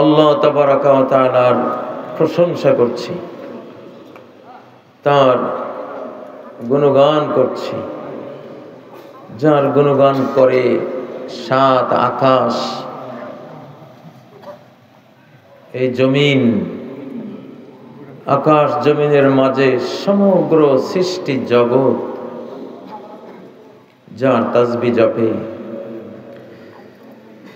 আল্লাহ তাবারাকা ওয়া তাআলার প্রশংসা করছি, তার গুণগান করছি, যার গুণগান করে সাত আকাশ, এই জমিন, আকাশ জমিনের মাঝে সমগ্র সৃষ্টি জগৎ যার তাসবিহ জপে।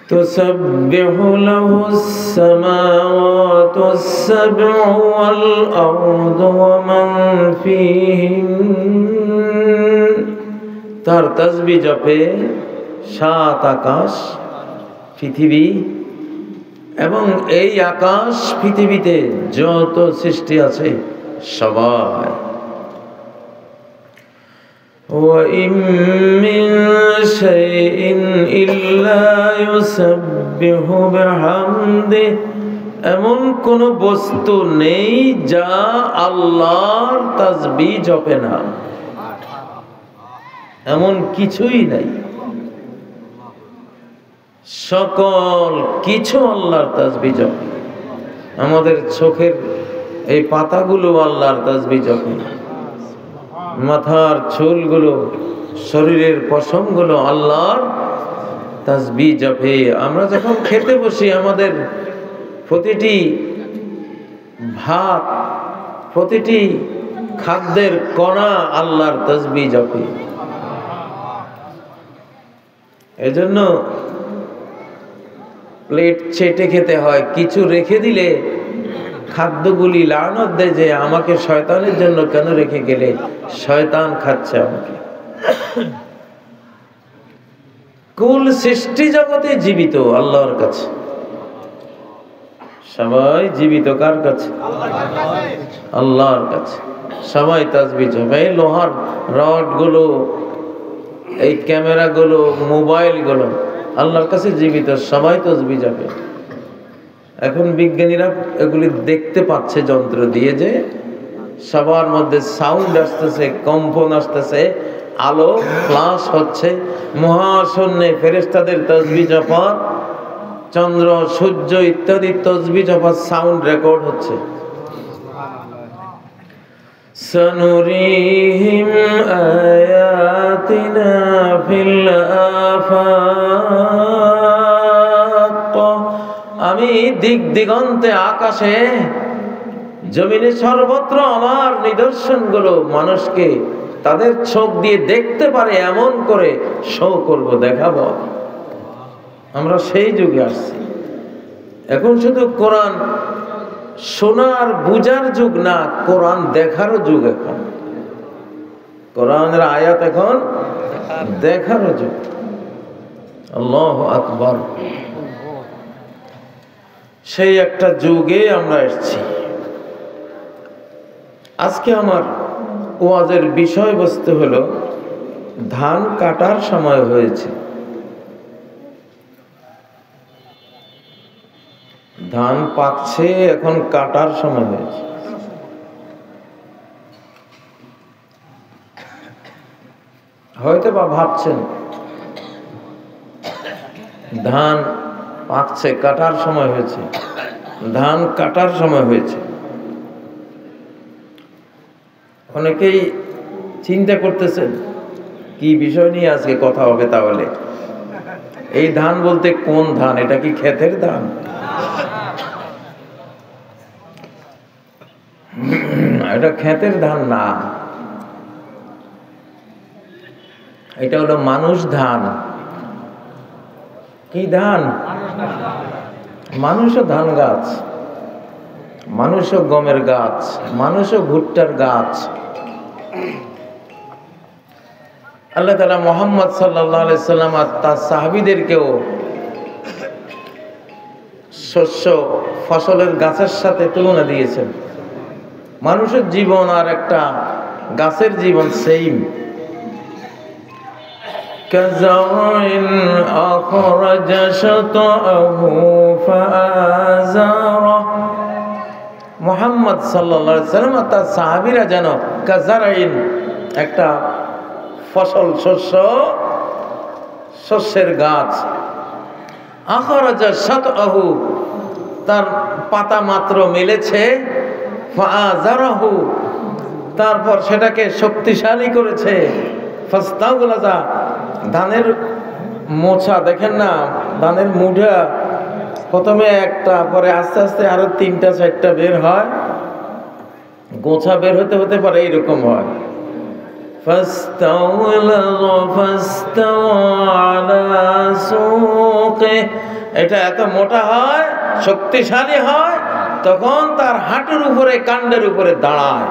তুসাব্বিহু লাহুস সামাওয়াতুস সাব'উ ওয়াল আরদু ওয়া মান ফীহিন, তার তাসবিহ জপে সাত আকাশ, পৃথিবী, এবং এই আকাশ পৃথিবীতে যত সৃষ্টি আছে সবাই। وَإِن مِّن شَيْءٍ إِلَّا يُسَبِّحُ بِحَمْدِهِ, এমন কোন বস্তু নেই যা আল্লাহর তাসবিহ জপে না, এমন কিছুই নাই। সকল কিছু আল্লাহর তাসবিহ জপে। আমাদের চোখের এই পাতাগুলো আল্লাহর তাসবিহ জপে, মাথার চুলগুলো, শরীরের পশমগুলো আল্লাহর তাসবিহ জপে। আমরা যখন খেতে বসি আমাদের প্রতিটি ভাত, প্রতিটি খাদ্যের কণা আল্লাহর তাসবিহ জপে। এজন্য প্লেট চেটে খেতে হয়, কিছু রেখে দিলে খাদ্যগুলি লানত দেয় যে আমাকে শয়তানের জন্য কেন রেখে গেলে, শয়তান খাচ্ছে আমাকে। কুল সৃষ্টি জগতে জীবিত আল্লাহর কাছে, সবাই জীবিত কার কাছে? আল্লাহর কাছে। সবাই তাসবিহ জপে। এই লোহার রড গুলো, এই ক্যামেরা গুলো, মোবাইল গুলো আল্লাহর কাছে জীবিত, সবাই তাসবিহ জপে। এখন বিজ্ঞানীরা এগুলি দেখতে পাচ্ছে যন্ত্র দিয়ে যে সবার মধ্যে সাউন্ড আসতেছে, কম্পন আসতেছে, আলো ফ্লাশ হচ্ছে, মহাশূন্যে ফেরেশতাদের তাসবিহ জপা, চন্দ্র সূর্য ইত্যাদি তাসবিহ জপা সাউন্ড রেকর্ড হচ্ছে। সানুরিহিম আয়াতিনা ফিল আফাক, আমি দিক দিগন্তে, আকাশে জমিনে সর্বত্র আমার নিদর্শনগুলো মানুষকে তাদের চোখ দিয়ে দেখতে পারে এমন করে শো করব, দেখাবো। আমরা সেই যুগে আসছি। এখন শুধু কোরআন শোনার বুঝার যুগ না, কোরআন দেখারও যুগ। এখন কোরআনের আয়াত এখন দেখারও যুগ। আল্লাহু আকবার। সেই একটা যুগে আমরা এসেছি। আজকে আমার ওয়াজের বিষয়বস্তু হলো ধান কাটার সময় হয়েছে। ধান পাকছে, এখন কাটার সময় হয়েছে। হয়তো বা ভাবছেন ধান পাকছে, কাটার সময় হয়েছে, ধান কাটার সময় হয়েছে। অনেকেই চিন্তা করতেছেন কি বিষয় নিয়ে আজকে কথা হবে। তাহলে এই ধান বলতে কোন ধান? এটা কি ক্ষেতের ধান? এটা ক্ষেতের ধান না, এটা হলো মানুষ ধান। কি ধান? মানুষও ধান গাছ, মানুষও গমের গাছ, মানুষও ভুট্টার গাছ। আল্লাহ তাআলা মুহাম্মদ সাল্লাল্লাহু আলাইহি সাল্লাম আর তার সাহাবীদেরকেও শস্য ফসলের গাছের সাথে তুলনা দিয়েছেন। মানুষের জীবন আর একটা গাছের জীবন সেম। কাযাওইন আখরাজা শাতাহু ফাআযারা, মুহাম্মদ সাল্লাল্লাহু আলাইহি সাল্লাম আর তার সাহাবীরা যেন কাযারাইন, একটা ফসল, শস্যের গাছ, আখরাজা শাতাহু, তার পাতা মাত্র মেলেছে, ফাআযারাহু, তারপর সেটাকে শক্তিশালী করেছে, ফাস্তাগলাযা, ধানের মোছা দেখেন না, ধানের মুঠা প্রথমে একটা, পরে আস্তে আস্তে আরো 3টা 4টা বের হয়, গোছা বের হতে হতে পারে এইরকম হয়। এটা এত মোটা হয়, শক্তিশালী হয়, তখন তার হাঁটুর উপরে, কাণ্ডের উপরে দাঁড়ায়।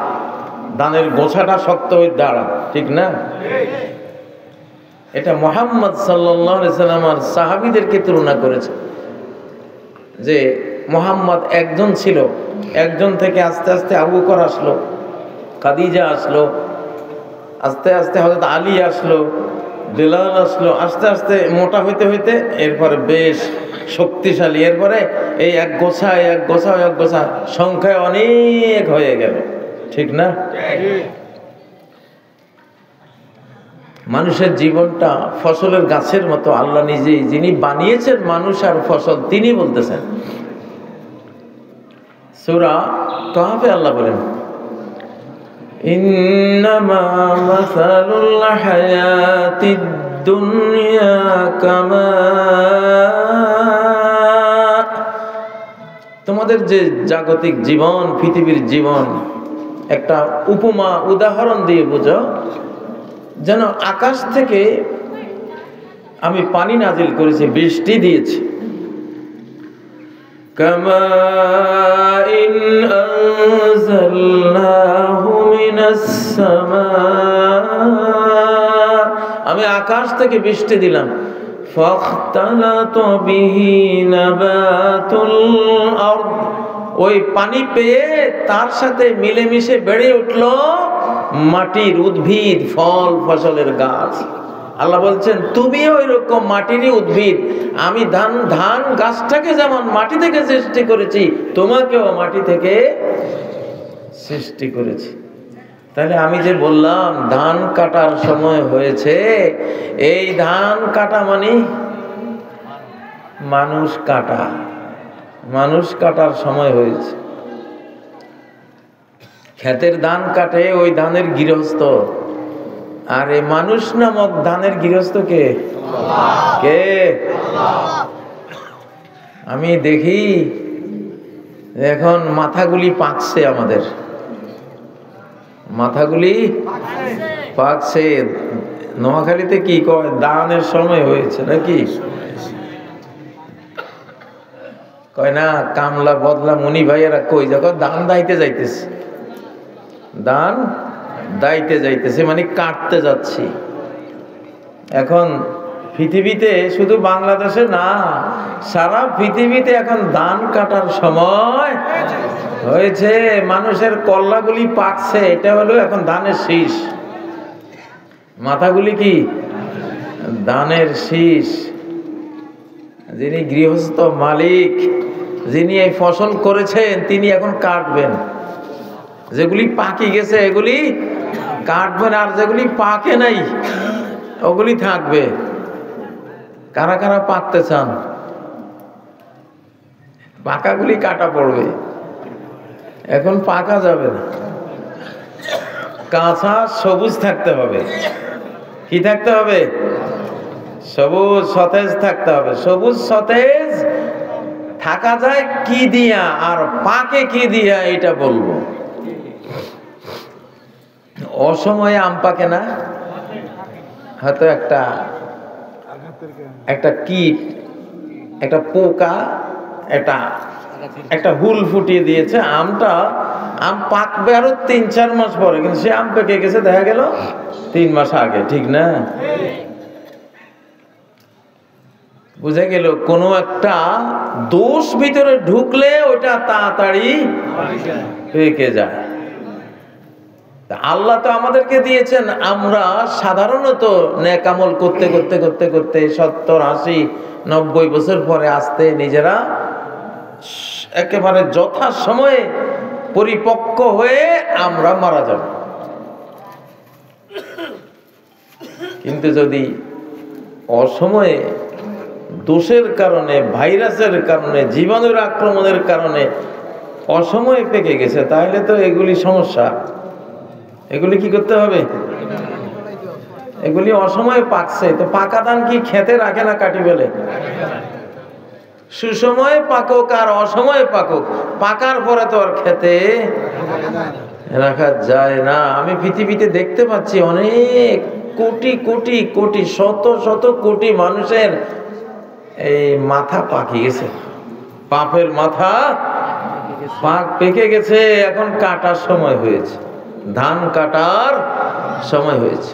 ধানের গোছাটা শক্ত হয়ে দাঁড়ায়, ঠিক না? এটা মুহাম্মদ সাল্লাল্লাহু আলাইহি সাল্লাম আর সাহাবীদেরকে তুলনা করেছে যে মুহাম্মদ একজন ছিল, একজন থেকে আস্তে আস্তে আবু বকর আসলো, খাদিজা আসলো, আস্তে আস্তে হযরত আলী আসলো, বেলাল আসলো, আস্তে আস্তে মোটা হইতে হইতে এরপরে বেশ শক্তিশালী, এরপরে এই এক গোছা এক গোছা এক গোছা সংখ্যায় অনেক হয়ে গেল, ঠিক না? মানুষের জীবনটা ফসলের গাছের মতো। আল্লাহ নিজেই, যিনি বানিয়েছেন মানুষ আর ফসল, তিনি বলতেছেন। সূরা কাহফে আল্লাহ বলেন, ইন্নামা মাসালুল হায়াতিদ দুনিয়া কামা, তোমাদের যে জাগতিক জীবন, পৃথিবীর জীবন, একটা উপমা, উদাহরণ দিয়ে বুঝো, যেন আকাশ থেকে আমি পানি নাজিল করেছি, বৃষ্টি দিয়েছি। কামাইন আনজালনাহু মিনাস সামা, আমি আকাশ থেকে বৃষ্টি দিলাম। ফাখতালাতা বিহি নাবাতুল আরদ, ওই পানি পেয়ে তার সাথে মিলেমিশে বেড়ে উঠলো মাটির উদ্ভিদ, ফল ফসলের গাছ। আল্লাহ বলছেন তুমিও ওই রকম মাটিরই উদ্ভিদ। আমি ধান গাছটাকে যেমন মাটি থেকে সৃষ্টি করেছি, তোমাকেও মাটি থেকে সৃষ্টি করেছি। তাহলে আমি যে বললাম ধান কাটার সময় হয়েছে, এই ধান কাটা মানে মানুষ কাটা, মানুষ কাটার সময় হয়েছে। ক্ষেতের ধান কাটে ওই ধানের গৃহস্থ, আর এই মানুষ নামক ধানের গৃহস্থ কে? কে? আমি দেখি এখন মাথাগুলি পাকছে, আমাদের মাথাগুলি পাকছে। নোয়াখালীতে কি কয়, দানের সময় হয়েছে নাকি কয় না? কামলা বদলা মুনি ভাইয়েরা কই, যখন ধান দাইতে যাইতেছে, ধান দাইতে যাইতেছে মানে কাটতে যাচ্ছি। এখন পৃথিবীতে, শুধু বাংলাদেশে না, সারা পৃথিবীতে এখন ধান কাটার সময় হয়েছে। মানুষের কল্লাগুলি পাকছে, এটা হলো এখন ধানের শীষ। মাথাগুলি কি? ধানের শীষ। যিনি গৃহস্থ মালিক, যিনি এই ফসল করেছেন, তিনি এখন কাটবেন। যেগুলি পাকি গেছে এগুলি কাটবেন, আর যেগুলি পাকে নাই ওগুলি থাকবে। কারা কারা পাকতে চান? পাকাগুলি কাটা পড়বে, এখন পাকা যাবে না। কাঁচা সবুজ থাকতে হবে। কি থাকতে হবে? সবুজ সতেজ থাকতে হবে। সবুজ সতেজ থাকা যায় কি দিয়া, আর পাকে কি দিয়া, এটা বলবো। অসময়ে আম পাকে না, হয়তো একটা কীট, একটা পোকা, একটা হুল ফুটিয়ে দিয়েছে। আম পাকবে আরো 3-4 মাস পরে, কিন্তু সে আম পেকে গেছে দেখা গেল 3 মাস আগে, ঠিক না? বুঝে গেল কোনো একটা দোষ ভিতরে ঢুকলে ওটা তাড়াতাড়ি পেকে যায়। আল্লাহ তো আমাদেরকে দিয়েছেন, আমরা সাধারণত নেক আমল করতে করতে করতে করতে 70, 80, 90 বছর পরে আসতে নিজেরা একেবারে যথা সময়ে পরিপক্ক হয়ে আমরা মারা যাব। কিন্তু যদি অসময়ে দোষের কারণে, ভাইরাসের কারণে, জীবাণুর আক্রমণের কারণে অসময়ে পেকে গেছে, তাহলে তো এগুলি সমস্যা। এগুলি কি করতে হবে? এগুলি অসময়ে পাকছে, তো পাকা ধান কি খেতে রাখে না কাটি ফেলে? সুসময়ে পাকুক আর অসময়ে পাকুক, পাকার পরে তো আর খেতে রাখা যায় না। আমি পৃথিবীতে দেখতে পাচ্ছি অনেক কোটি কোটি কোটি শত শত কোটি মানুষের এই মাথা পাকি গেছে, পাপের মাথা পাক পেকে গেছে। এখন কাটার সময় হয়েছে, ধান কাটার সময় হয়েছে।